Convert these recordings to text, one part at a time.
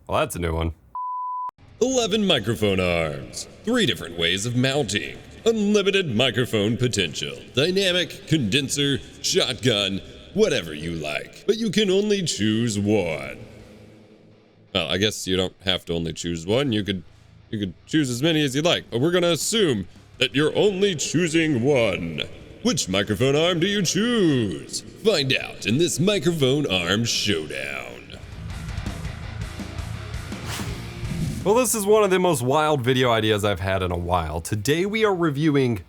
Well, that's a new one. 11 microphone arms, 3 different ways of mounting, unlimited microphone potential, dynamic, condenser, shotgun, whatever you like, but you can only choose one. Well, I guess you don't have to only choose one, you could choose as many as you like, but we're gonna assume that you're only choosing one. Which microphone arm do you choose? Find out in this microphone arm showdown. Well, this is one of the most wild video ideas I've had in a while. Today we are reviewing,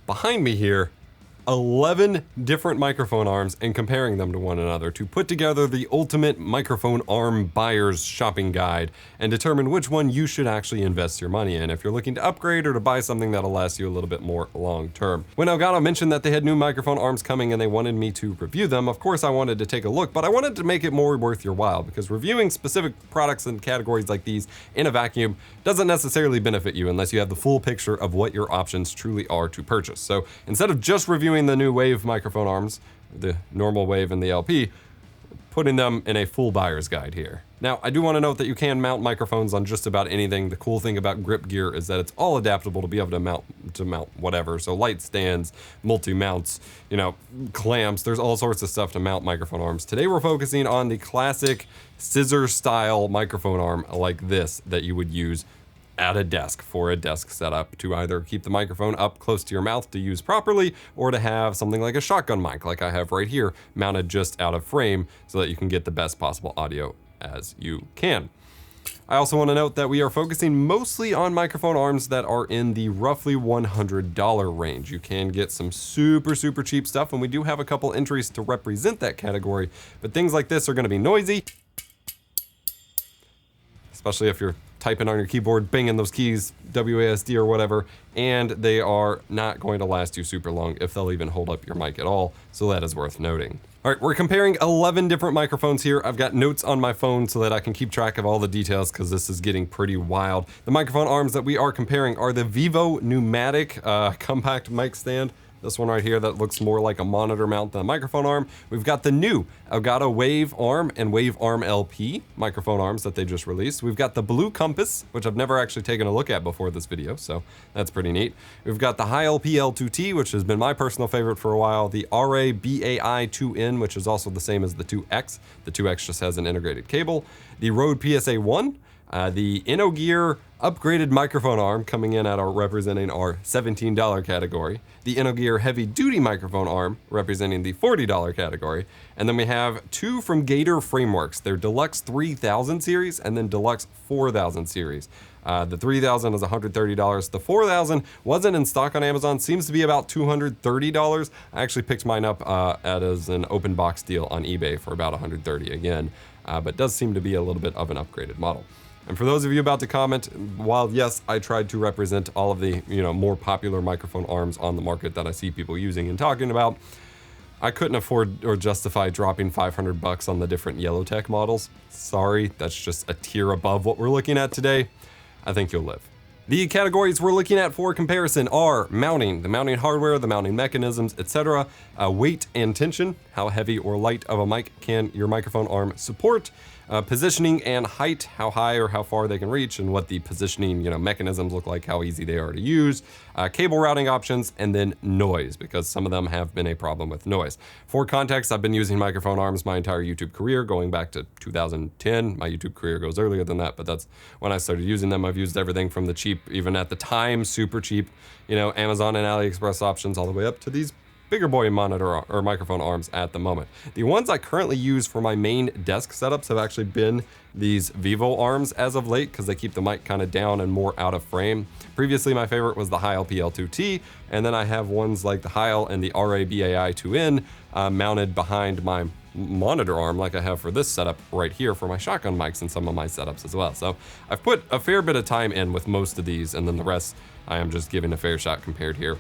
behind me here, 11 different microphone arms and comparing them to one another to put together the ultimate microphone arm buyer's shopping guide and determine which one you should actually invest your money in if you're looking to upgrade or to buy something that'll last you a little bit more long term. When Elgato mentioned that they had new microphone arms coming and they wanted me to review them, of course I wanted to take a look, but I wanted to make it more worth your while because reviewing specific products and categories like these in a vacuum doesn't necessarily benefit you unless you have the full picture of what your options truly are to purchase. So instead of just reviewing the new Wave microphone arms, the normal Wave and the LP, putting them in a full buyer's guide here. Now, I do want to note that you can mount microphones on just about anything. The cool thing about grip gear is that it's all adaptable to be able to mount whatever. So light stands, multi-mounts, clamps, there's all sorts of stuff to mount microphone arms. Today we're focusing on the classic scissor style microphone arm like this that you would use at a desk for a desk setup to either keep the microphone up close to your mouth to use properly or to have something like a shotgun mic like I have right here mounted just out of frame so that you can get the best possible audio as you can. I also want to note that we are focusing mostly on microphone arms that are in the roughly $100 range. You can get some super cheap stuff and we do have a couple entries to represent that category, but things like this are going to be noisy, especially if you're typing on your keyboard, banging those keys, WASD or whatever, and they are not going to last you super long if they'll even hold up your mic at all, so that is worth noting. All right, we're comparing 11 different microphones here. I've got notes on my phone so that I can keep track of all the details because this is getting pretty wild. The microphone arms that we are comparing are the Vivo pneumatic compact mic stand. This one right here that looks more like a monitor mount than a microphone arm. We've got the new Elgato Wave Arm and Wave Arm LP microphone arms that they just released. We've got the Blue Compass, which I've never actually taken a look at before this video, so that's pretty neat. We've got the High LP L2T, which has been my personal favorite for a while. The RA-BAI 2N, which is also the same as the 2X. The 2X just has an integrated cable. The Rode PSA 1. The InnoGear upgraded microphone arm coming in at representing our $17 category. The InnoGear heavy duty microphone arm representing the $40 category. And then we have two from Gator Frameworks, their Deluxe 3000 series and then Deluxe 4000 series. The 3000 is $130. The 4000 wasn't in stock on Amazon, seems to be about $230. I actually picked mine up as an open box deal on eBay for about $130 again, but does seem to be a little bit of an upgraded model. And for those of you about to comment, while yes, I tried to represent all of the more popular microphone arms on the market that I see people using and talking about, I couldn't afford or justify dropping $500 on the different Yellowtech models. Sorry, that's just a tier above what we're looking at today. I think you'll live. The categories we're looking at for comparison are mounting, the mounting hardware, the mounting mechanisms, etc., weight and tension, how heavy or light of a mic can your microphone arm support, positioning and height, how high or how far they can reach, and what the positioning mechanisms look like, how easy they are to use, cable routing options, and then noise, because some of them have been a problem with noise. For context, I've been using microphone arms my entire YouTube career, going back to 2010. My YouTube career goes earlier than that, but that's when I started using them. I've used everything from the cheap, even at the time, super cheap, Amazon and AliExpress options, all the way up to these bigger boy monitor or microphone arms at the moment. The ones I currently use for my main desk setups have actually been these Vivo arms as of late because they keep the mic kind of down and more out of frame. Previously, my favorite was the High LP L2T, and then I have ones like the High and the RA-BAI 2N mounted behind my monitor arm like I have for this setup right here for my shotgun mics and some of my setups as well. So I've put a fair bit of time in with most of these, and then the rest I am just giving a fair shot compared here.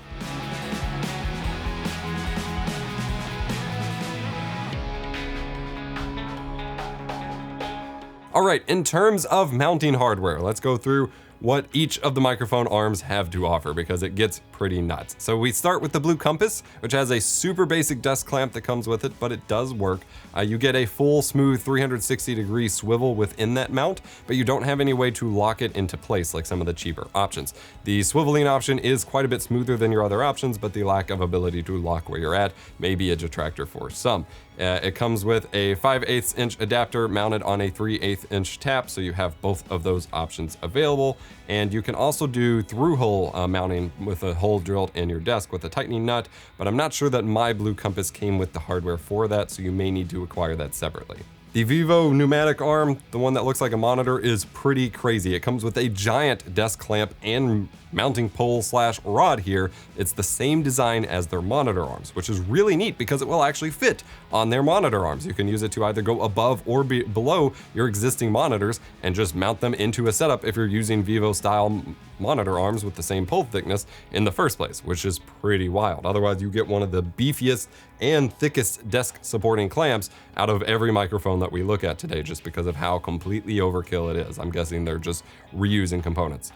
All right, in terms of mounting hardware, let's go through what each of the microphone arms have to offer because it gets pretty nuts. So we start with the Blue Compass, which has a super basic desk clamp that comes with it, but it does work. You get a full smooth 360-degree swivel within that mount, but you don't have any way to lock it into place like some of the cheaper options. The swiveling option is quite a bit smoother than your other options, but the lack of ability to lock where you're at may be a detractor for some. It comes with a 5/8 inch adapter mounted on a 3/8 inch tap, so you have both of those options available. And you can also do through-hole mounting with a hole drilled in your desk with a tightening nut, but I'm not sure that my Blue Compass came with the hardware for that, so you may need to acquire that separately. The Vivo pneumatic arm, the one that looks like a monitor, is pretty crazy. It comes with a giant desk clamp and mounting pole / rod here. It's the same design as their monitor arms, which is really neat because it will actually fit on their monitor arms. You can use it to either go above or below your existing monitors and just mount them into a setup if you're using Vivo style monitor arms with the same pole thickness in the first place, which is pretty wild. Otherwise, you get one of the beefiest and thickest desk supporting clamps out of every microphone that we look at today just because of how completely overkill it is. I'm guessing they're just reusing components.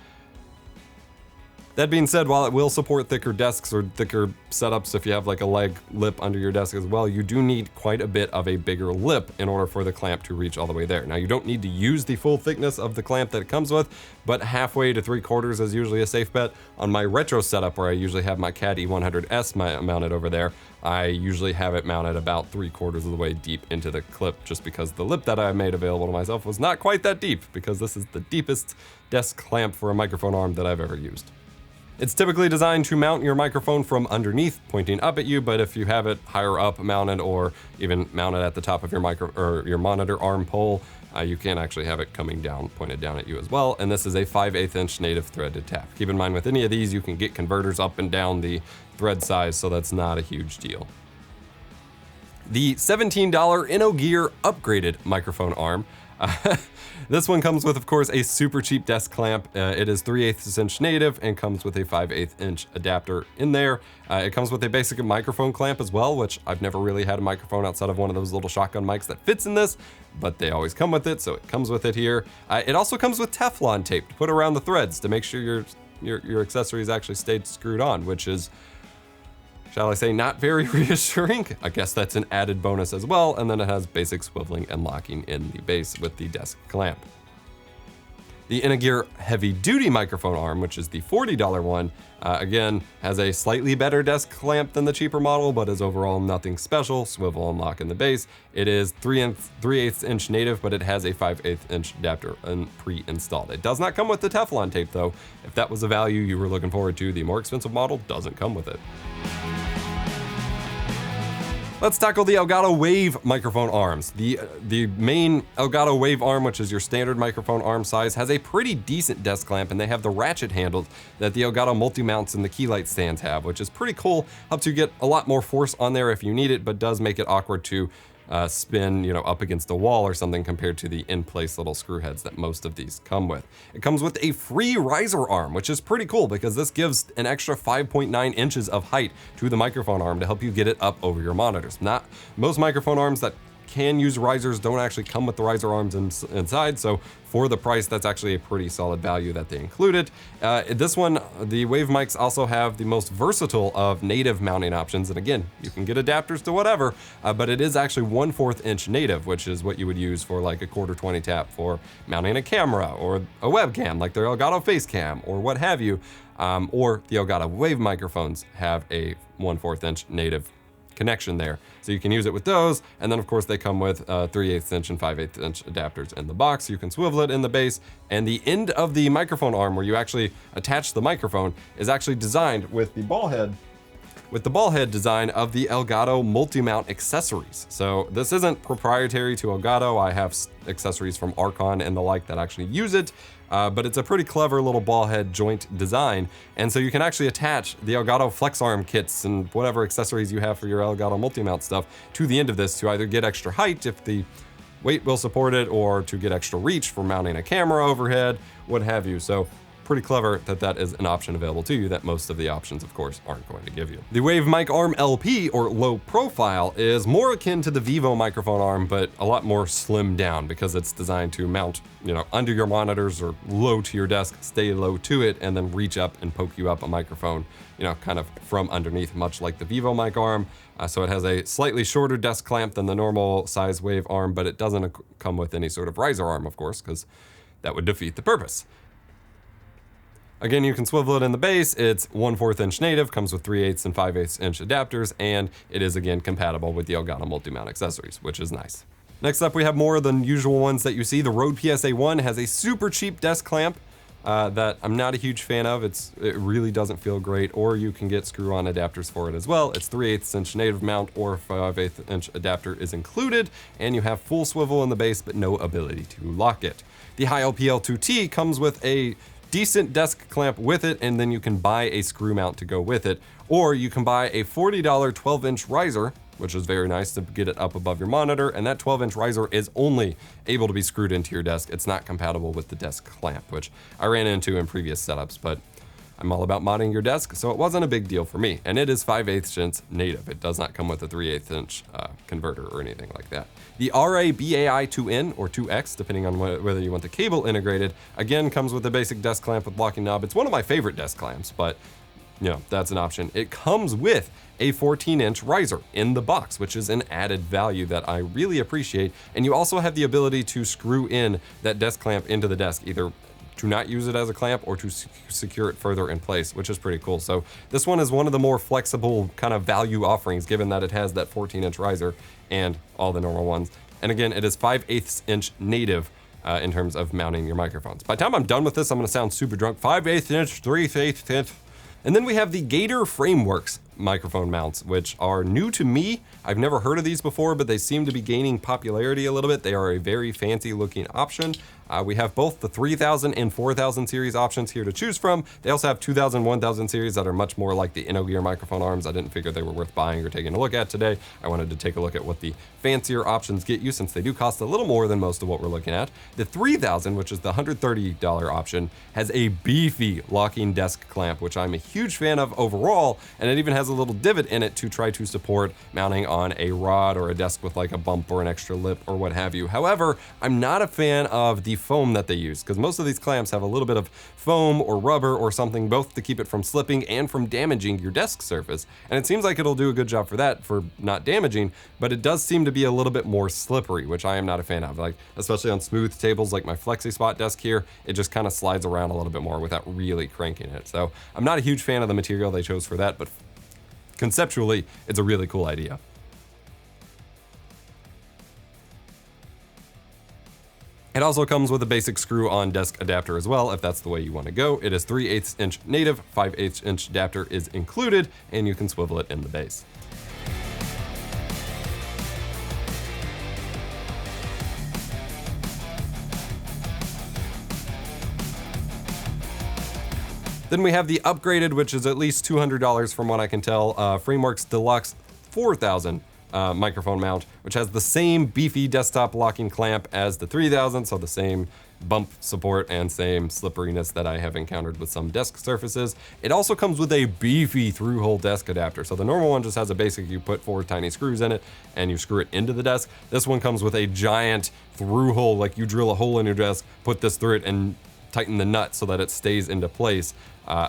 That being said, while it will support thicker desks or thicker setups if you have like a leg lip under your desk as well, you do need quite a bit of a bigger lip in order for the clamp to reach all the way there. Now, you don't need to use the full thickness of the clamp that it comes with, but halfway to 3/4 is usually a safe bet. On my retro setup, where I usually have my CAD E100S mounted over there, I usually have it mounted about 3/4 of the way deep into the clip, just because the lip that I made available to myself was not quite that deep, because this is the deepest desk clamp for a microphone arm that I've ever used. It's typically designed to mount your microphone from underneath, pointing up at you, but if you have it higher up mounted or even mounted at the top of your monitor arm pole, you can actually have it coming down, pointed down at you as well. And this is a 5/8 inch native threaded tap. Keep in mind, with any of these, you can get converters up and down the thread size, so that's not a huge deal. The $17 InnoGear upgraded microphone arm. This one comes with, of course, a super cheap desk clamp. It is 3/8 inch native and comes with a 5/8 inch adapter in there. It comes with a basic microphone clamp as well, which I've never really had a microphone outside of one of those little shotgun mics that fits in this, but they always come with it, so it comes with it here. It also comes with Teflon tape to put around the threads to make sure your accessories actually stayed screwed on, which is, shall I say, not very reassuring. I guess that's an added bonus as well. And then it has basic swiveling and locking in the base with the desk clamp. The InnoGear heavy duty microphone arm, which is the $40 one, again, has a slightly better desk clamp than the cheaper model, but is overall nothing special. Swivel and lock in the base. It is 3/8 inch native, but it has a 5/8 inch adapter pre-installed. It does not come with the Teflon tape though. If that was a value you were looking forward to, the more expensive model doesn't come with it. Let's tackle the Elgato Wave microphone arms. The main Elgato Wave arm, which is your standard microphone arm size, has a pretty decent desk clamp, and they have the ratchet handles that the Elgato multi-mounts and the key light stands have, which is pretty cool. Helps you get a lot more force on there if you need it, but does make it awkward to spin, up against a wall or something compared to the in-place little screw heads that most of these come with. It comes with a free riser arm, which is pretty cool because this gives an extra 5.9 inches of height to the microphone arm to help you get it up over your monitors. Not most microphone arms that can use risers don't actually come with the riser arms inside, so for the price, that's actually a pretty solid value that they included. This one, the Wave mics also have the most versatile of native mounting options, and again, you can get adapters to whatever, but it is actually 1/4 inch native, which is what you would use for like a 1/4 tap for mounting a camera or a webcam, like their Elgato Facecam or what have you, or the Elgato Wave microphones have a 1/4 inch native connection there. So you can use it with those. And then of course they come with 3/8 inch and 5/8 inch adapters in the box. You can swivel it in the base, and the end of the microphone arm where you actually attach the microphone is actually designed with the ball head design of the Elgato multi-mount accessories. So this isn't proprietary to Elgato. I have accessories from Archon and the like that actually use it. But it's a pretty clever little ball head joint design. And so you can actually attach the Elgato flex arm kits and whatever accessories you have for your Elgato multi-mount stuff to the end of this to either get extra height if the weight will support it, or to get extra reach for mounting a camera overhead, what have you. So pretty clever that that is an option available to you that most of the options, of course, aren't going to give you. The Wave Mic Arm LP, or low profile, is more akin to the Vivo microphone arm, but a lot more slimmed down because it's designed to mount, under your monitors or low to your desk, stay low to it, and then reach up and poke you up a microphone, kind of from underneath, much like the Vivo mic arm. So it has a slightly shorter desk clamp than the normal size Wave arm, but it doesn't come with any sort of riser arm, of course, because that would defeat the purpose. Again, you can swivel it in the base. It's 1/4 inch native, comes with 3/8 and 5/8 inch adapters, and it is again compatible with the Elgato multi-mount accessories, which is nice. Next up, we have more of the usual ones that you see. The Rode PSA-1 has a super cheap desk clamp that I'm not a huge fan of. It really doesn't feel great, or you can get screw-on adapters for it as well. It's 3/8 inch native mount or 5/8 inch adapter is included, and you have full swivel in the base, but no ability to lock it. The HiLPL2T comes with a decent desk clamp with it, and then you can buy a screw mount to go with it, or you can buy a $40 12-inch riser, which is very nice to get it up above your monitor, and that 12-inch riser is only able to be screwed into your desk. It's not compatible with the desk clamp, which I ran into in previous setups, but I'm all about modding your desk, so it wasn't a big deal for me. And it is 5/8 inch native. It does not come with a 3/8 inch converter or anything like that. The RA-BAI2N or 2X, depending on whether you want the cable integrated, again comes with a basic desk clamp with locking knob. It's one of my favorite desk clamps, but that's an option. It comes with a 14-inch riser in the box, which is an added value that I really appreciate. And you also have the ability to screw in that desk clamp into the desk, either to not use it as a clamp or to secure it further in place, which is pretty cool. So this one is one of the more flexible kind of value offerings, given that it has that 14-inch riser and all the normal ones. And again, it is 5/8 inch native in terms of mounting your microphones. By the time I'm done with this, I'm gonna sound super drunk. 5/8 inch, 3/8 inch. And then we have the Gator Frameworks microphone mounts, which are new to me. I've never heard of these before, but they seem to be gaining popularity a little bit. They are a very fancy looking option. We have both the 3000 and 4000 series options here to choose from. They also have 2000, 1000 series that are much more like the InnoGear microphone arms. I didn't figure they were worth buying or taking a look at today. I wanted to take a look at what the fancier options get you, since they do cost a little more than most of what we're looking at. The 3000, which is the $130 option, has a beefy locking desk clamp, which I'm a huge fan of overall, and it even has a little divot in it to try to support mounting on a rod or a desk with like a bump or an extra lip or what have you. However, I'm not a fan of the foam that they use, because most of these clamps have a little bit of foam or rubber or something, both to keep it from slipping and from damaging your desk surface. And it seems like it'll do a good job for that, for not damaging, but it does seem to be a little bit more slippery, which I am not a fan of. Like, especially on smooth tables like my FlexiSpot desk here, it just kind of slides around a little bit more without really cranking it. So I'm not a huge fan of the material they chose for that, but conceptually, it's a really cool idea. It also comes with a basic screw-on desk adapter as well, if that's the way you want to go. It is 3/8 inch native, 5/8 inch adapter is included, and you can swivel it in the base. Then we have the upgraded, which is at least $200 from what I can tell, Frameworks Deluxe 4000 microphone mount, which has the same beefy desktop locking clamp as the 3000, so the same bump support and same slipperiness that I have encountered with some desk surfaces. It also comes with a beefy through-hole desk adapter. So the normal one just has a basic, you put 4 tiny screws in it and you screw it into the desk. This one comes with a giant through-hole, like you drill a hole in your desk, put this through it and tighten the nut so that it stays into place,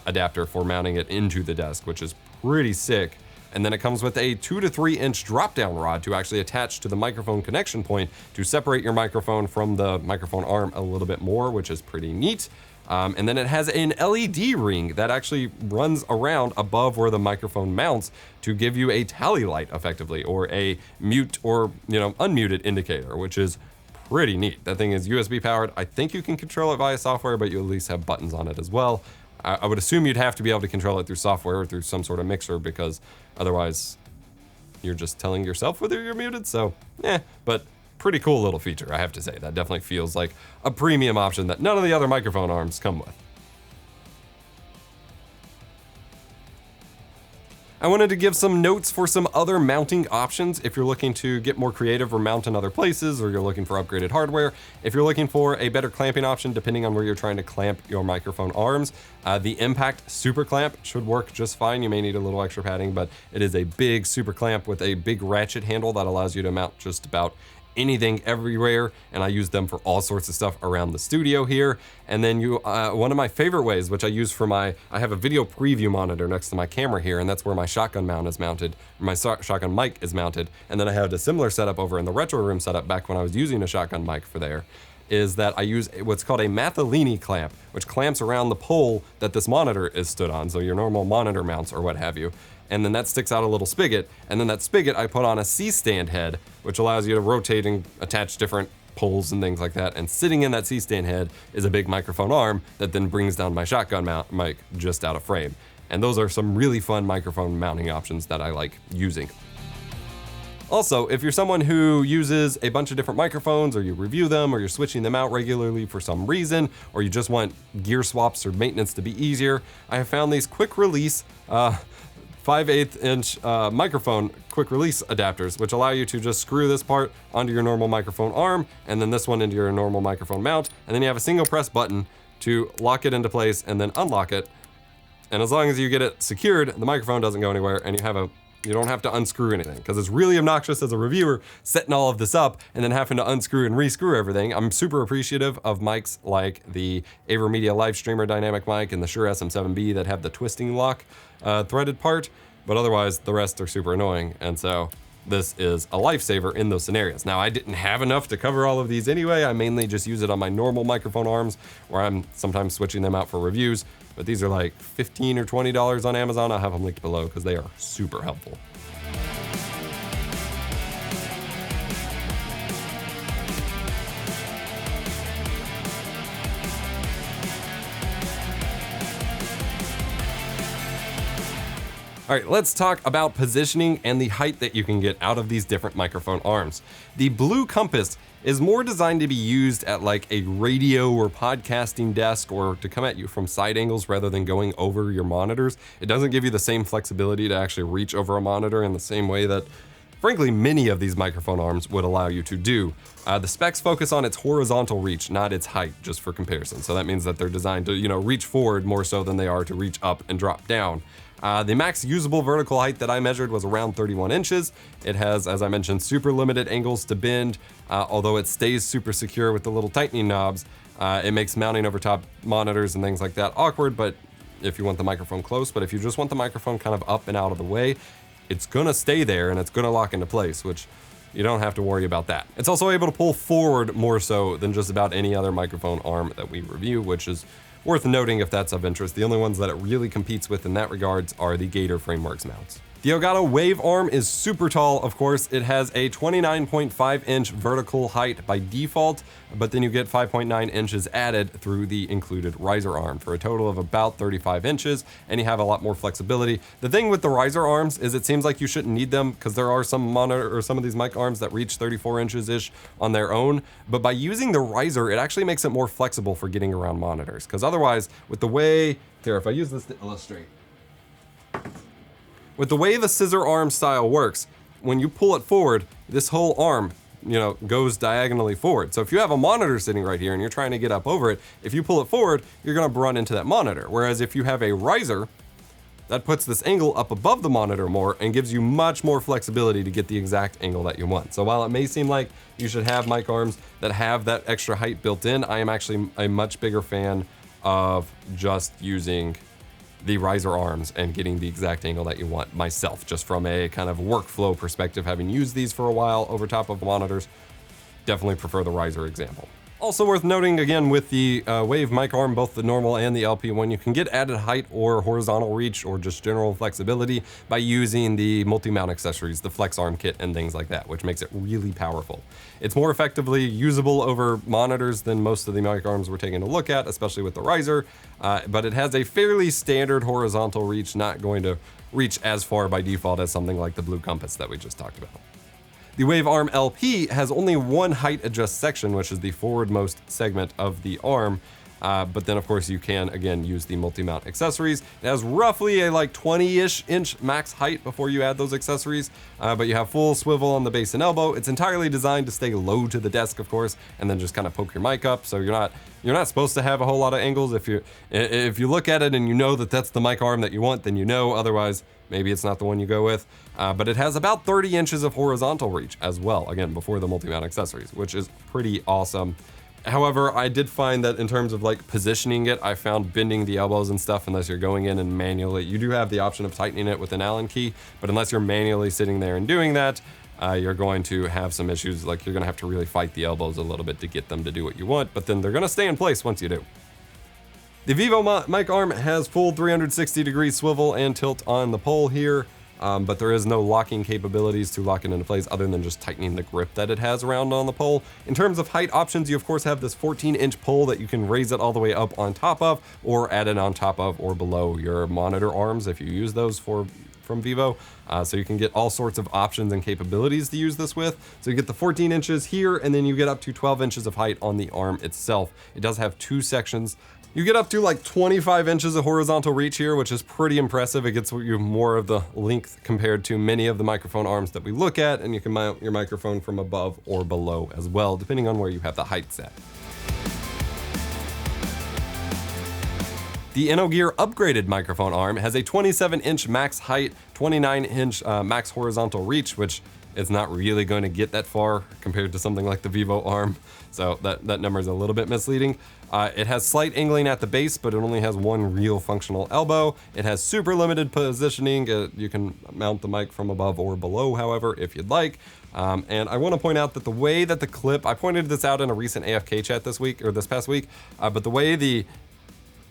adapter for mounting it into the desk, which is pretty sick. And then it comes with a 2 to 3 inch drop down rod to actually attach to the microphone connection point to separate your microphone from the microphone arm a little bit more, which is pretty neat. And then it has an LED ring that actually runs around above where the microphone mounts to give you a tally light effectively, or a mute or unmuted indicator, which is pretty neat. That thing is USB powered. I think you can control it via software, but you at least have buttons on it as well. I would assume you'd have to be able to control it through software or through some sort of mixer, because otherwise you're just telling yourself whether you're muted. So, but pretty cool little feature, I have to say. That definitely feels like a premium option that none of the other microphone arms come with. I wanted to give some notes for some other mounting options if you're looking to get more creative or mount in other places, or you're looking for upgraded hardware. If you're looking for a better clamping option, depending on where you're trying to clamp your microphone arms, the Impact Super Clamp should work just fine. You may need a little extra padding, but it is a big super clamp with a big ratchet handle that allows you to mount just about anything everywhere, and I use them for all sorts of stuff around the studio here. And then one of my favorite ways, which I use for I have a video preview monitor next to my camera here, and that's where my shotgun mount is mounted, my shotgun mic is mounted. And then I had a similar setup over in the retro room setup back when I was using a shotgun mic for there, is that I use what's called a Mathellini clamp, which clamps around the pole that this monitor is stood on, so your normal monitor mounts or what have you. And then that sticks out a little spigot, and then that spigot I put on a C-stand head, which allows you to rotate and attach different poles and things like that. And sitting in that C-stand head is a big microphone arm that then brings down my shotgun mic just out of frame. And those are some really fun microphone mounting options that I like using. Also, if you're someone who uses a bunch of different microphones, or you review them, or you're switching them out regularly for some reason, or you just want gear swaps or maintenance to be easier, I have found these quick release 5/8 inch microphone quick release adapters, which allow you to just screw this part onto your normal microphone arm, and then this one into your normal microphone mount, and then you have a single press button to lock it into place and then unlock it. And as long as you get it secured, the microphone doesn't go anywhere, and you don't have to unscrew anything, because it's really obnoxious as a reviewer setting all of this up and then having to unscrew and rescrew everything. I'm super appreciative of mics like the AverMedia Live Streamer dynamic mic and the Shure SM7B that have the twisting lock threaded part, but otherwise the rest are super annoying, and so this is a lifesaver in those scenarios. Now, I didn't have enough to cover all of these anyway. I mainly just use it on my normal microphone arms, where I'm sometimes switching them out for reviews, but these are like $15 or $20 on Amazon. I'll have them linked below because they are super helpful. All right, let's talk about positioning and the height that you can get out of these different microphone arms. The Blue Compass is more designed to be used at like a radio or podcasting desk, or to come at you from side angles rather than going over your monitors. It doesn't give you the same flexibility to actually reach over a monitor in the same way that, frankly, many of these microphone arms would allow you to do. The specs focus on its horizontal reach, not its height, just for comparison. So that means that they're designed to, reach forward more so than they are to reach up and drop down. The max usable vertical height that I measured was around 31 inches. It has, as I mentioned, super limited angles to bend, although it stays super secure with the little tightening knobs. It makes mounting over top monitors and things like that awkward, but if you want the microphone close, but if you just want the microphone kind of up and out of the way, it's gonna stay there and it's gonna lock into place, which you don't have to worry about that. It's also able to pull forward more so than just about any other microphone arm that we review, which is worth noting if that's of interest. The only ones that it really competes with in that regards are the Gator Frameworks mounts. The Elgato Wave arm is super tall, of course. It has a 29.5 inch vertical height by default, but then you get 5.9 inches added through the included riser arm for a total of about 35 inches, and you have a lot more flexibility. The thing with the riser arms is it seems like you shouldn't need them because there are some monitor or some of these mic arms that reach 34 inches-ish on their own, but by using the riser, it actually makes it more flexible for getting around monitors, because otherwise, with the way, here, if I use this to illustrate, with the way the scissor arm style works, when you pull it forward, this whole arm, goes diagonally forward. So if you have a monitor sitting right here and you're trying to get up over it, if you pull it forward, you're gonna run into that monitor. Whereas if you have a riser, that puts this angle up above the monitor more and gives you much more flexibility to get the exact angle that you want. So while it may seem like you should have mic arms that have that extra height built in, I am actually a much bigger fan of just using the riser arms and getting the exact angle that you want myself, just from a kind of workflow perspective, having used these for a while over top of monitors. Definitely prefer the riser example. Also worth noting, again, with the Wave mic arm, both the normal and the LP one, you can get added height or horizontal reach or just general flexibility by using the multi-mount accessories, the flex arm kit and things like that, which makes it really powerful. It's more effectively usable over monitors than most of the mic arms we're taking a look at, especially with the riser, but it has a fairly standard horizontal reach, not going to reach as far by default as something like the Blue Compass that we just talked about. The Wave Arm LP has only one height adjust section, which is the forwardmost segment of the arm, But then of course you can again use the multi-mount accessories. It has roughly a like 20-ish inch max height before you add those accessories, but you have full swivel on the base and elbow. It's entirely designed to stay low to the desk, of course, and then just kind of poke your mic up. So you're not supposed to have a whole lot of angles. If you look at it and you know that that's the mic arm that you want, then you know. Otherwise, maybe it's not the one you go with. But it has about 30 inches of horizontal reach as well, again, before the multi-mount accessories, which is pretty awesome. However, I did find that in terms of like positioning it, I found bending the elbows and stuff, unless you're going in and manually, you do have the option of tightening it with an Allen key, but unless you're manually sitting there and doing that, you're going to have some issues. Like you're gonna have to really fight the elbows a little bit to get them to do what you want, but then they're gonna stay in place once you do. The Vivo mic arm has full 360-degree swivel and tilt on the pole here. But there is no locking capabilities to lock it into place other than just tightening the grip that it has around on the pole. In terms of height options, you of course have this 14-inch pole that you can raise it all the way up on top of, or add it on top of or below your monitor arms if you use those from Vivo. So you can get all sorts of options and capabilities to use this with. So you get the 14 inches here, and then you get up to 12 inches of height on the arm itself. It does have two sections. You get up to like 25 inches of horizontal reach here, which is pretty impressive. It gets you more of the length compared to many of the microphone arms that we look at, and you can mount your microphone from above or below as well, depending on where you have the height set. The InnoGear upgraded microphone arm has a 27-inch max height, 29-inch max horizontal reach, which is not really going to get that far compared to something like the Vivo arm. So that number is a little bit misleading. It has slight angling at the base, but it only has one real functional elbow. It has super limited positioning. You can mount the mic from above or below, however, if you'd like. And I want to point out that the way that the clip, I pointed this out in a recent AFK chat this past week, but the way the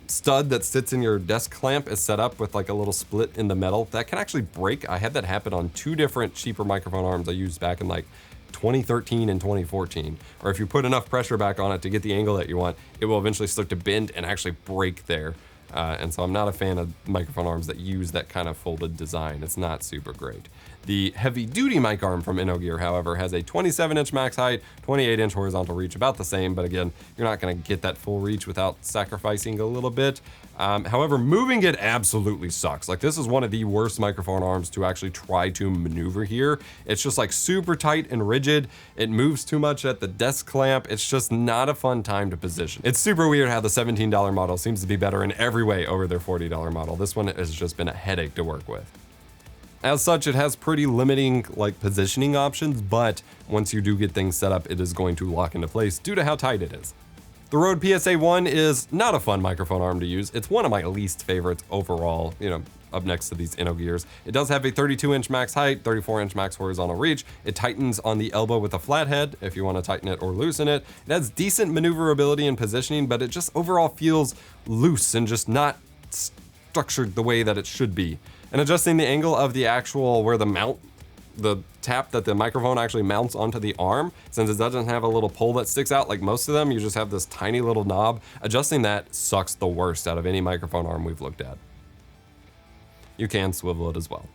stud that sits in your desk clamp is set up with like a little split in the metal, that can actually break. I had that happen on two different cheaper microphone arms I used back in like 2013 and 2014. Or if you put enough pressure back on it to get the angle that you want, it will eventually start to bend and actually break there. And so I'm not a fan of microphone arms that use that kind of folded design. It's not super great. The heavy duty mic arm from InnoGear, however, has a 27-inch max height, 28-inch horizontal reach, about the same, but again, you're not gonna get that full reach without sacrificing a little bit. However, moving it absolutely sucks. Like, this is one of the worst microphone arms to actually try to maneuver here. It's just like super tight and rigid. It moves too much at the desk clamp. It's just not a fun time to position. It's super weird how the $17 model seems to be better in every way over their $40 model. This one has just been a headache to work with. As such, it has pretty limiting like positioning options, but once you do get things set up, it is going to lock into place due to how tight it is. The Rode PSA-1 is not a fun microphone arm to use. It's one of my least favorites overall, up next to these InnoGears. It does have a 32-inch max height, 34-inch max horizontal reach. It tightens on the elbow with a flat head if you want to tighten it or loosen it. It has decent maneuverability and positioning, but it just overall feels loose and just not structured the way that it should be. And adjusting the angle of the actual, where the tap that the microphone actually mounts onto the arm, since it doesn't have a little pole that sticks out like most of them, you just have this tiny little knob. Adjusting that sucks the worst out of any microphone arm we've looked at. You can swivel it as well.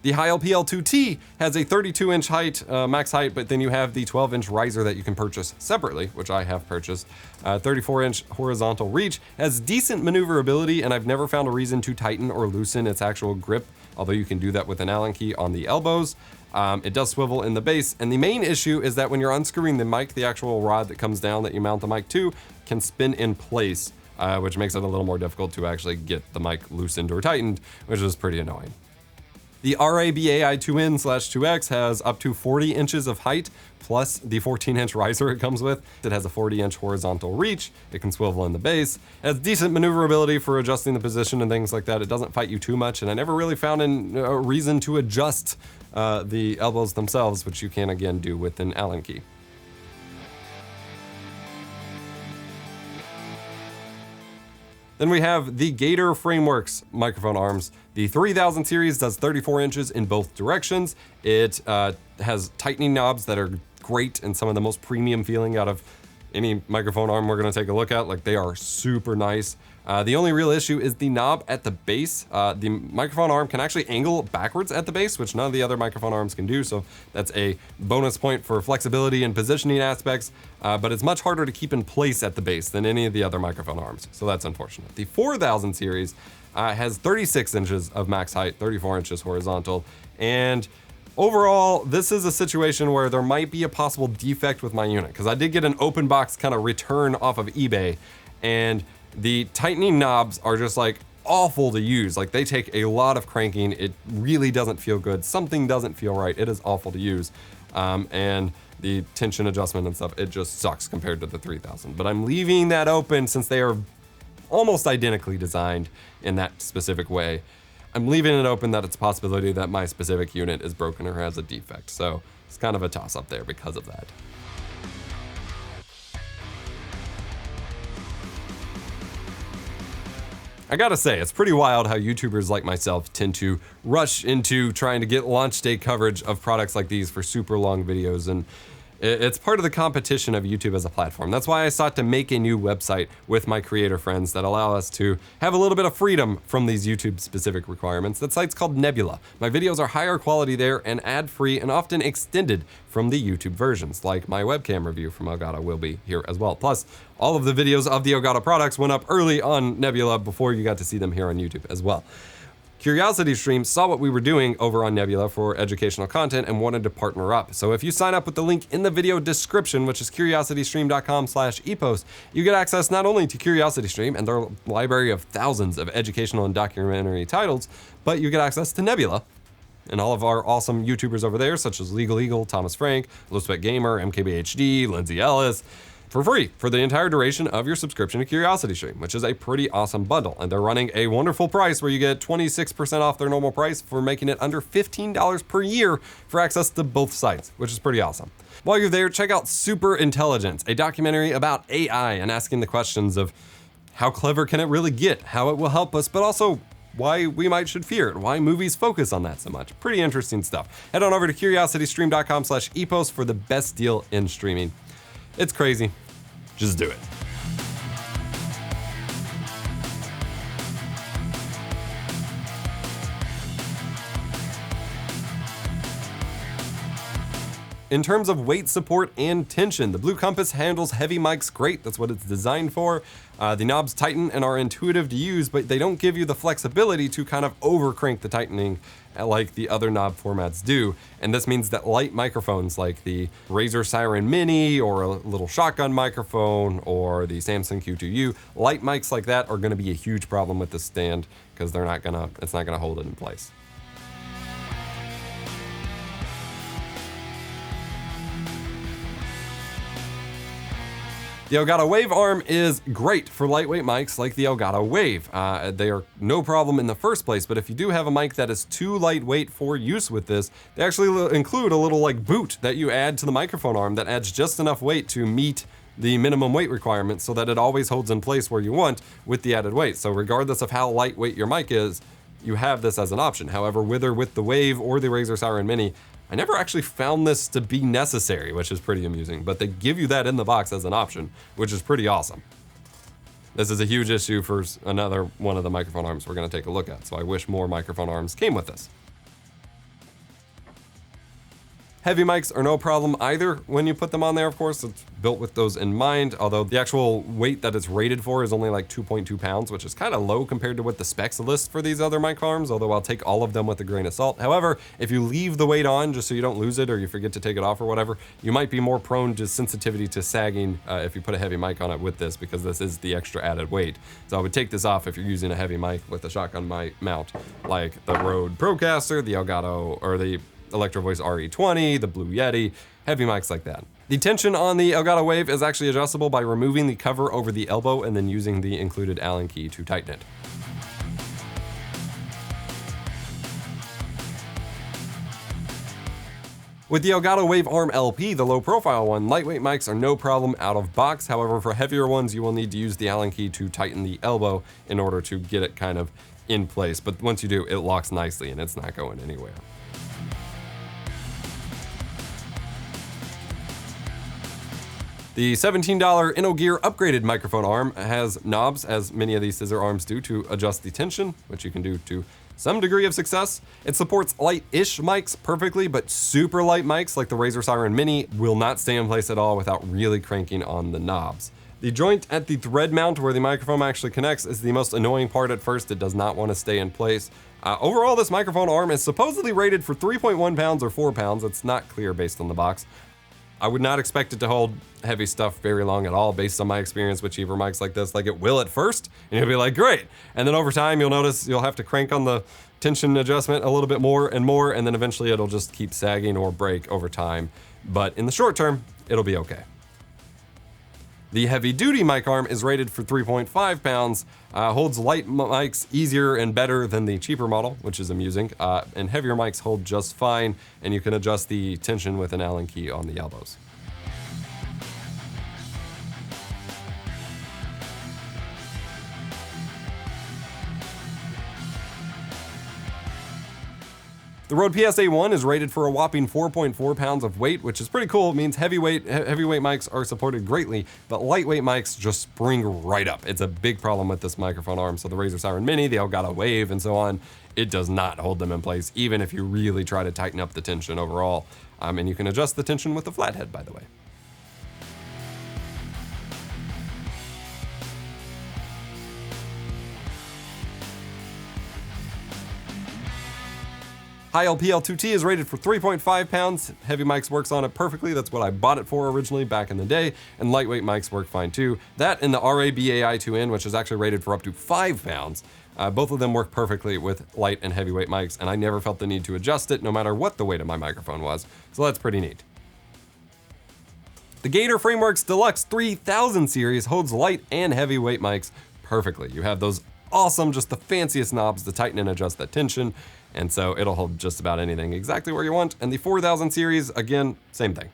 The Heil PL2T has a 32-inch height, max height, but then you have the 12-inch riser that you can purchase separately, which I have purchased. 34-inch horizontal reach, has decent maneuverability, and I've never found a reason to tighten or loosen its actual grip, although you can do that with an Allen key on the elbows. It does swivel in the base, and the main issue is that when you're unscrewing the mic, the actual rod that comes down that you mount the mic to can spin in place, which makes it a little more difficult to actually get the mic loosened or tightened, which is pretty annoying. The RABAI 2N/2X has up to 40 inches of height, plus the 14-inch riser it comes with. It has a 40-inch horizontal reach. It can swivel in the base. It has decent maneuverability for adjusting the position and things like that. It doesn't fight you too much, and I never really found a reason to adjust the elbows themselves, which you can again do with an Allen key. Then we have the Gator Frameworks microphone arms. The 3000 series does 34 inches in both directions. It has tightening knobs that are great and some of the most premium feeling out of any microphone arm we're gonna take a look at. Like, they are super nice. The only real issue is the knob at the base. The microphone arm can actually angle backwards at the base, which none of the other microphone arms can do, so that's a bonus point for flexibility and positioning aspects, but it's much harder to keep in place at the base than any of the other microphone arms, so that's unfortunate. The 4000 series has 36 inches of max height, 34 inches horizontal, and overall, this is a situation where there might be a possible defect with my unit, because I did get an open box kind of return off of eBay, and the tightening knobs are just like awful to use. Like, they take a lot of cranking. It really doesn't feel good. Something doesn't feel right. It is awful to use. And the tension adjustment and stuff, it just sucks compared to the 3000. But I'm leaving that open since they are almost identically designed in that specific way. I'm leaving it open that it's a possibility that my specific unit is broken or has a defect. So it's kind of a toss up there because of that. I gotta say, it's pretty wild how YouTubers like myself tend to rush into trying to get launch day coverage of products like these for super long videos, and it's part of the competition of YouTube as a platform. That's why I sought to make a new website with my creator friends that allow us to have a little bit of freedom from these YouTube specific requirements. That site's called Nebula. My videos are higher quality there and ad-free and often extended from the YouTube versions, like my webcam review from Elgato will be here as well. Plus, all of the videos of the Elgato products went up early on Nebula before you got to see them here on YouTube as well. CuriosityStream saw what we were doing over on Nebula for educational content and wanted to partner up. So if you sign up with the link in the video description, which is curiositystream.com/epos, you get access not only to CuriosityStream and their library of thousands of educational and documentary titles, but you get access to Nebula and all of our awesome YouTubers over there, such as Legal Eagle, Thomas Frank, Elizabeth Gamer, MKBHD, Lindsay Ellis, for free for the entire duration of your subscription to CuriosityStream, which is a pretty awesome bundle. And they're running a wonderful price where you get 26% off their normal price for making it under $15 per year for access to both sites, which is pretty awesome. While you're there, check out Super Intelligence, a documentary about AI and asking the questions of how clever can it really get, how it will help us, but also why we should fear it, why movies focus on that so much. Pretty interesting stuff. Head on over to curiositystream.com/epos for the best deal in streaming. It's crazy. Just do it. In terms of weight support and tension, the Blue Compass handles heavy mics great. That's what it's designed for. The knobs tighten and are intuitive to use, but they don't give you the flexibility to kind of over crank the tightening like the other knob formats do. And this means that light microphones like the Razer Siren Mini or a little shotgun microphone or the Samson Q2U, light mics like that are gonna be a huge problem with this stand because it's not gonna hold it in place. The Elgato Wave arm is great for lightweight mics like the Elgato Wave. They are no problem in the first place, but if you do have a mic that is too lightweight for use with this, they actually include a little like boot that you add to the microphone arm that adds just enough weight to meet the minimum weight requirement so that it always holds in place where you want with the added weight. So regardless of how lightweight your mic is, you have this as an option. However, whether with the Wave or the Razer Siren Mini, I never actually found this to be necessary, which is pretty amusing, but they give you that in the box as an option, which is pretty awesome. This is a huge issue for another one of the microphone arms we're gonna take a look at, so I wish more microphone arms came with this. Heavy mics are no problem either when you put them on there, of course. It's built with those in mind, although the actual weight that it's rated for is only like 2.2 pounds, which is kind of low compared to what the specs list for these other mic arms, although I'll take all of them with a grain of salt. However, if you leave the weight on just so you don't lose it or you forget to take it off or whatever, you might be more prone to sensitivity to sagging if you put a heavy mic on it with this, because this is the extra added weight. So I would take this off if you're using a heavy mic with a shotgun mic mount, like the Rode Procaster, the Elgato, or the Electro Voice RE20, the Blue Yeti, heavy mics like that. The tension on the Elgato Wave is actually adjustable by removing the cover over the elbow and then using the included Allen key to tighten it. With the Elgato Wave Arm LP, the low profile one, lightweight mics are no problem out of box. However, for heavier ones, you will need to use the Allen key to tighten the elbow in order to get it kind of in place. But once you do, it locks nicely and it's not going anywhere. The $17 InnoGear upgraded microphone arm has knobs, as many of these scissor arms do, to adjust the tension, which you can do to some degree of success. It supports light-ish mics perfectly, but super light mics like the Razer Siren Mini will not stay in place at all without really cranking on the knobs. The joint at the thread mount where the microphone actually connects is the most annoying part at first. It does not want to stay in place. Overall, this microphone arm is supposedly rated for 3.1 pounds or 4 pounds. It's not clear based on the box. I would not expect it to hold heavy stuff very long at all based on my experience with cheaper mics like this. Like, it will at first, and you'll be like, great. And then over time, you'll notice you'll have to crank on the tension adjustment a little bit more, and then eventually it'll just keep sagging or break over time. But in the short term, it'll be okay. The heavy-duty mic arm is rated for 3.5 pounds, holds light mics easier and better than the cheaper model, which is amusing, and heavier mics hold just fine, and you can adjust the tension with an Allen key on the elbows. The Rode PSA-1 is rated for a whopping 4.4 pounds of weight, which is pretty cool. It means heavyweight mics are supported greatly, but lightweight mics just spring right up. It's a big problem with this microphone arm. So the Razer Siren Mini, the Elgato Wave, and so on, it does not hold them in place, even if you really try to tighten up the tension overall. And you can adjust the tension with the flathead, by the way. High LPL2T is rated for 3.5 pounds. Heavy mics works on it perfectly. That's what I bought it for originally back in the day. And lightweight mics work fine too. That and the RABAI2N, which is actually rated for up to 5 pounds. Both of them work perfectly with light and heavyweight mics, and I never felt the need to adjust it no matter what the weight of my microphone was. So that's pretty neat. The Gator Frameworks Deluxe 3000 series holds light and heavyweight mics perfectly. You have those awesome, just the fanciest knobs to tighten and adjust that tension. And so it'll hold just about anything exactly where you want. And the 4000 series, again, same thing.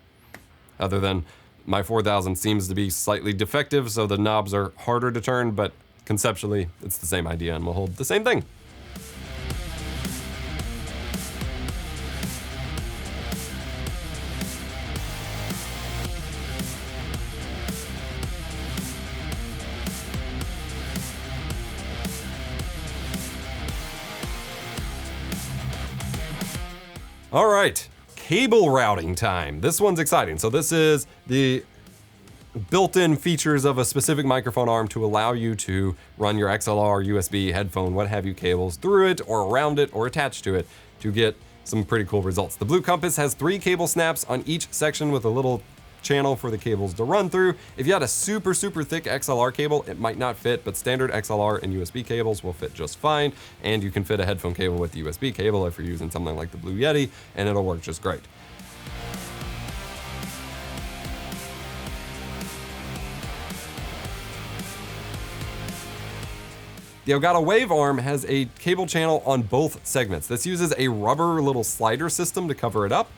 Other than my 4000 seems to be slightly defective, so the knobs are harder to turn, but conceptually, it's the same idea and will hold the same thing. All right, cable routing time. This one's exciting. So this is the built-in features of a specific microphone arm to allow you to run your XLR, USB, headphone, what have you cables through it or around it or attached to it to get some pretty cool results. The Blue Compass has 3 cable snaps on each section with a little channel for the cables to run through. If you had a super thick XLR cable, it might not fit, but standard XLR and USB cables will fit just fine. And you can fit a headphone cable with the USB cable if you're using something like the Blue Yeti, and it'll work just great. The Elgato Wave arm has a cable channel on both segments. This uses a rubber little slider system to cover it up.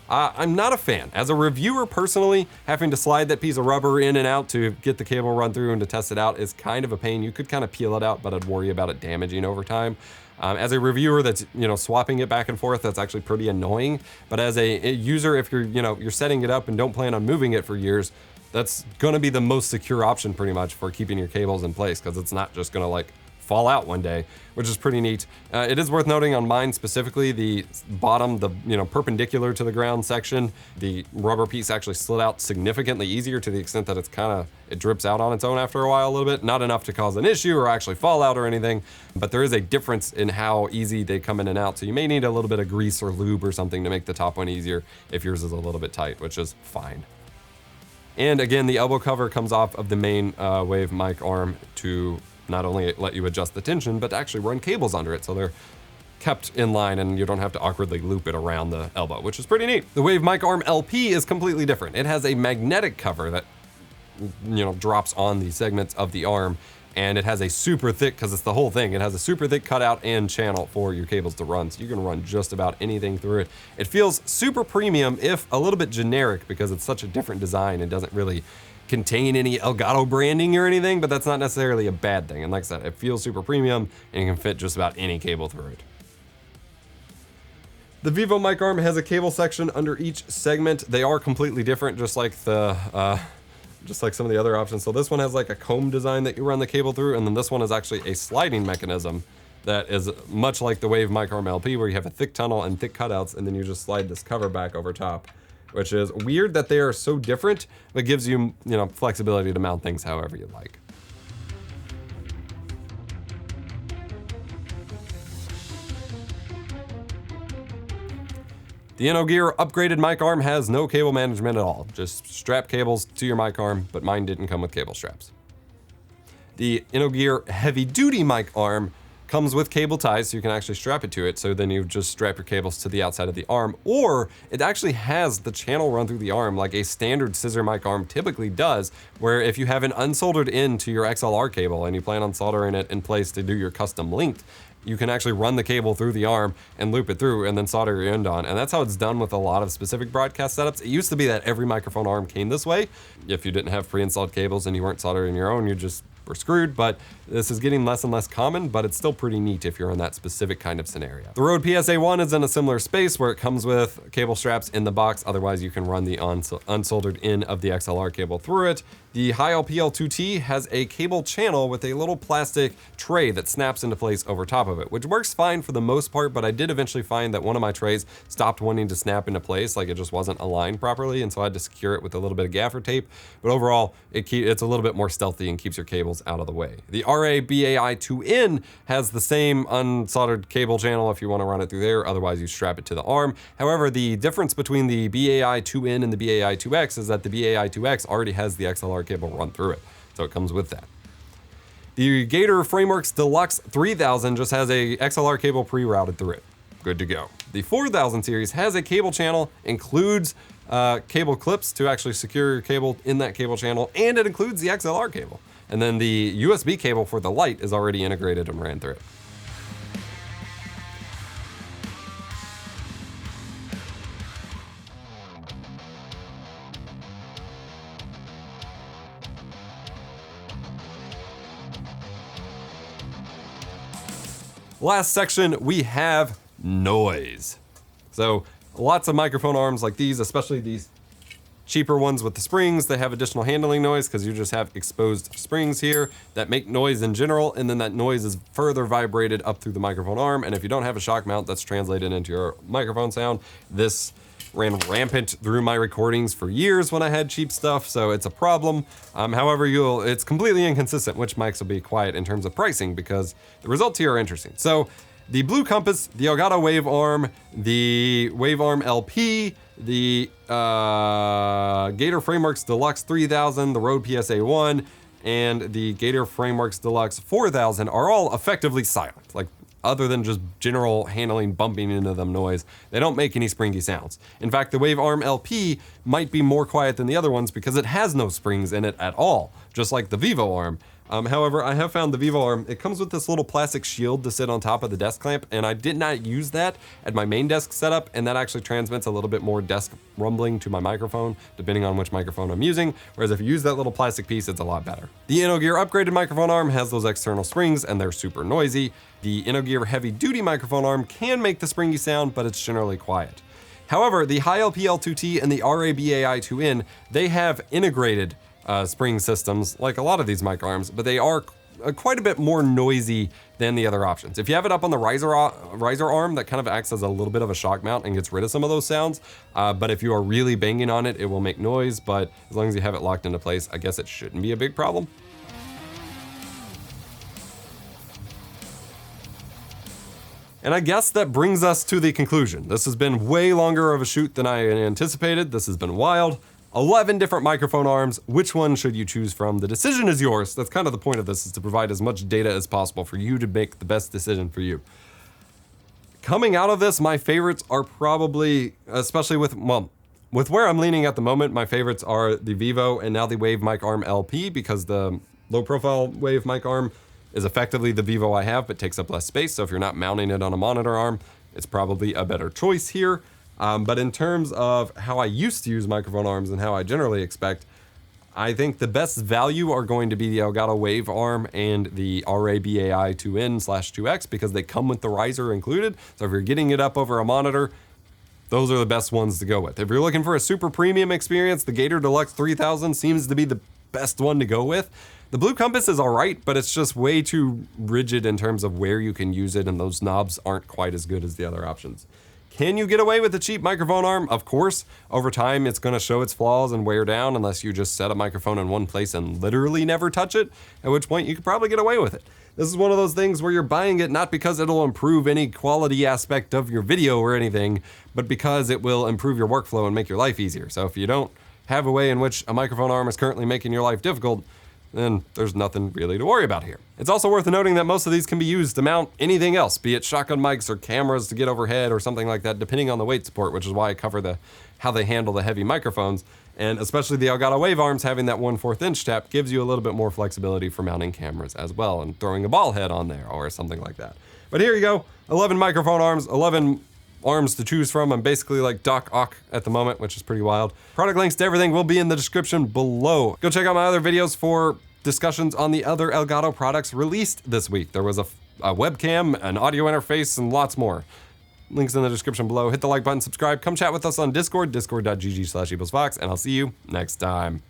I'm not a fan. As a reviewer personally, having to slide that piece of rubber in and out to get the cable run through and to test it out is kind of a pain. You could kind of peel it out, but I'd worry about it damaging over time. As a reviewer that's, swapping it back and forth, that's actually pretty annoying. But as a user, if you're setting it up and don't plan on moving it for years, that's gonna be the most secure option pretty much for keeping your cables in place, because it's not just gonna fall out one day, which is pretty neat. It is worth noting on mine specifically, the bottom, the perpendicular to the ground section, the rubber piece actually slid out significantly easier to the extent that it drips out on its own after a while a little bit. Not enough to cause an issue or actually fall out or anything, but there is a difference in how easy they come in and out. So you may need a little bit of grease or lube or something to make the top one easier if yours is a little bit tight, which is fine. And again, the elbow cover comes off of the main Wave mic arm to not only let you adjust the tension, but actually run cables under it so they're kept in line and you don't have to awkwardly loop it around the elbow, which is pretty neat. The Wave Mic Arm LP is completely different. It has a magnetic cover that drops on the segments of the arm, and it has a super thick, because it's the whole thing, it has a super thick cutout and channel for your cables to run, so you can run just about anything through it. It feels super premium, if a little bit generic, because it's such a different design and doesn't really contain any Elgato branding or anything, but that's not necessarily a bad thing. And like I said, it feels super premium and you can fit just about any cable through it. The Vivo mic arm has a cable section under each segment. They are completely different, just like the just like some of the other options. So this one has like a comb design that you run the cable through, and then this one is actually a sliding mechanism that is much like the Wave Mic Arm LP, where you have a thick tunnel and thick cutouts, and then you just slide this cover back over top, which is weird that they are so different, but gives you, flexibility to mount things however you like. The InnoGear upgraded mic arm has no cable management at all, just strap cables to your mic arm, but mine didn't come with cable straps. The InnoGear heavy duty mic arm comes with cable ties, so you can actually strap it to it, so then you just strap your cables to the outside of the arm, or it actually has the channel run through the arm like a standard scissor mic arm typically does, where if you have an unsoldered end to your XLR cable and you plan on soldering it in place to do your custom length, you can actually run the cable through the arm and loop it through and then solder your end on. And that's how it's done with a lot of specific broadcast setups. It used to be that every microphone arm came this way. If you didn't have pre-installed cables and you weren't soldering your own, you just were screwed, but this is getting less and less common, but it's still pretty neat if you're in that specific kind of scenario. The Rode PSA-1 is in a similar space where it comes with cable straps in the box. Otherwise, you can run the unsoldered end of the XLR cable through it. The HiLPL2T has a cable channel with a little plastic tray that snaps into place over top of it, which works fine for the most part, but I did eventually find that one of my trays stopped wanting to snap into place, like it just wasn't aligned properly, and so I had to secure it with a little bit of gaffer tape. But overall, it's a little bit more stealthy and keeps your cables out of the way. The RA-BAI2N has the same unsoldered cable channel if you want to run it through there, otherwise you strap it to the arm. However, the difference between the BAI2N and the BAI2X is that the BAI2X already has the XLR cable run through it, so it comes with that. The Gator Frameworks Deluxe 3000 just has a XLR cable pre-routed through it. Good to go. The 4000 series has a cable channel, includes cable clips to actually secure your cable in that cable channel, and it includes the XLR cable. And then the USB cable for the light is already integrated and ran through it. Last section, we have noise. So lots of microphone arms like these, especially these cheaper ones with the springs, they have additional handling noise because you just have exposed springs here that make noise in general, and then that noise is further vibrated up through the microphone arm. And if you don't have a shock mount that's translated into your microphone sound, this ran rampant through my recordings for years when I had cheap stuff, so it's a problem. However, it's completely inconsistent which mics will be quiet in terms of pricing, because the results here are interesting. So the Blue Compass, the Elgato Wave Arm, the Wave Arm LP, the Gator Frameworks Deluxe 3000, the Rode PSA-1, and the Gator Frameworks Deluxe 4000 are all effectively silent. Like, other than just general handling bumping into them noise, they don't make any springy sounds. In fact, the Wave Arm LP might be more quiet than the other ones because it has no springs in it at all, just like the Vivo Arm. However, I have found the Vivo Arm, it comes with this little plastic shield to sit on top of the desk clamp, and I did not use that at my main desk setup, and that actually transmits a little bit more desk rumbling to my microphone, depending on which microphone I'm using, whereas if you use that little plastic piece, it's a lot better. The InnoGear upgraded microphone arm has those external springs, and they're super noisy. The InnoGear heavy-duty microphone arm can make the springy sound, but it's generally quiet. However, the HiLPL2T and the RA-BAI2N, they have integrated spring systems like a lot of these mic arms, but they are quite a bit more noisy than the other options. If you have it up on the riser arm, that kind of acts as a little bit of a shock mount and gets rid of some of those sounds. But if you are really banging on it, it will make noise, but as long as you have it locked into place, I guess it shouldn't be a big problem. And I guess that brings us to the conclusion. This has been way longer of a shoot than I anticipated. This has been wild. 11 different microphone arms. Which one should you choose from? The decision is yours. That's kind of the point of this, is to provide as much data as possible for you to make the best decision for you. Coming out of this, my favorites are probably, especially with where I'm leaning at the moment, my favorites are the Vivo and now the Wave Mic Arm LP, because the low profile Wave Mic Arm is effectively the Vivo I have, but takes up less space. So if you're not mounting it on a monitor arm, it's probably a better choice here. But in terms of how I used to use microphone arms and how I generally expect, I think the best value are going to be the Elgato Wave Arm and the RA-BAI2N/2X, because they come with the riser included. So if you're getting it up over a monitor, those are the best ones to go with. If you're looking for a super premium experience, the Gator Deluxe 3000 seems to be the best one to go with. The blue compass is all right, but it's just way too rigid in terms of where you can use it, and those knobs aren't quite as good as the other options. Can you get away with a cheap microphone arm? Of course. Over time, it's going to show its flaws and wear down unless you just set a microphone in one place and literally never touch it, at which point you could probably get away with it. This is one of those things where you're buying it not because it'll improve any quality aspect of your video or anything, but because it will improve your workflow and make your life easier. So if you don't have a way in which a microphone arm is currently making your life difficult, then there's nothing really to worry about here. It's also worth noting that most of these can be used to mount anything else, be it shotgun mics or cameras to get overhead or something like that, depending on the weight support, which is why I cover how they handle the heavy microphones. And especially the Elgato Wave arms having that 1/4 inch tap gives you a little bit more flexibility for mounting cameras as well and throwing a ball head on there or something like that. But here you go, 11 microphone arms, 11 arms to choose from. I'm basically like Doc Ock at the moment, which is pretty wild. Product links to everything will be in the description below. Go check out my other videos for discussions on the other Elgato products released this week. There was a webcam, an audio interface, and lots more. Links in the description below. Hit the like button, subscribe, come chat with us on Discord, discord.gg/EposVox, and I'll see you next time.